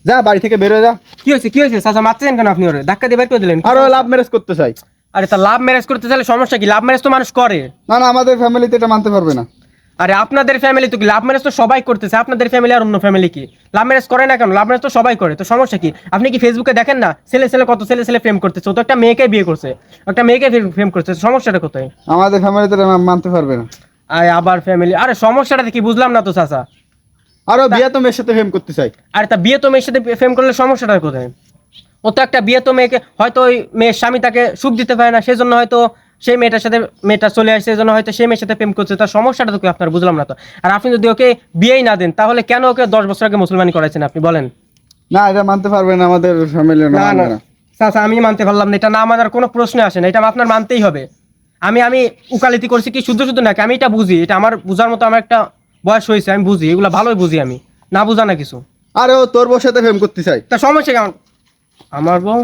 যা বাড়ি থেকে বের হয়ে যা। কি হয়েছে চাচা, মারতেছেন কেন আপনি? ওরে ধাক্কা দিয়ে বের করে দিলেন। আরো লাভ ম্যারেজ করতে চাই। আরে তা লাভ ম্যারেজ করতে চাইলে সমস্যা কি? লাভ ম্যারেজ তো মানুষ করে। না না, আমাদের ফ্যামিলিতে এটা মানতে পারবে না। আরে আপনাদের ফ্যামিলি তো কি, লাভ ম্যারেজ তো সবাই করতেছে, আপনাদের ফ্যামিলি আর অন্য ফ্যামিলি কি লাভ ম্যারেজ করে না কেন? লাভ ম্যারেজ তো সবাই করে, তো সমস্যা কি? আপনি কি ফেসবুকে দেখেন না কত ছেলে প্রেম করতেছে? ও তো একটা মেয়েকে বিয়ে করছে, একটা মেয়েকে প্রেম করছে, সমস্যাটা কোথায়? আমাদের ফ্যামিলিতে এটা মানতে পারবে না। আরে আবার ফ্যামিলি, আরে সমস্যাটা কি বুঝলাম না তো চাচা। আরো বিয়ে তো মেয়ের সাথে প্রেম করতে চাই। আরে তা বিয়ে তো মেয়ের সাথে প্রেম করলে সমস্যাটা কোথায়? ও তো একটা বিয়ে তো মেয়েকে, হয়তো ওই মেয়ের স্বামী তাকে সুখ দিতে পারে না, সেই জন্য হয়তো সেই মেয়েটার সাথে মেয়েটা চলে আসছে, এই জন্য হয়তো সেই মেয়ের সাথে প্রেম করছে, তার সমস্যাটা তো কি আপনার বুঝলাম না তো। আর আপনি যদি ওকে বিয়েই না দেন, তাহলে কেন ওকে 10 বছর আগে মুসলমানি করাইছেন আপনি বলেন? না, এটা মানতে পারবে না আমাদের ফ্যামিলি। না না চাচা, আমি মানতে পারলাম না, এটা না মানার কোনো প্রশ্ন আসে না, এটা আপনার মানতেই হবে। আমি উকালতি করছি কি শুদ্ধ নাকি? আমি এটা বুঝি, এটা আমার বুঝার মতো আমার একটা বয়স হয়েছে, আমি বুঝি, এগুলো ভালোই বুঝি, আমি না বুঝা না কিছু। আরে ও তোর বউর সাথে প্রেম করতে চাই। তা সমস্যা কেমন? আমার বউ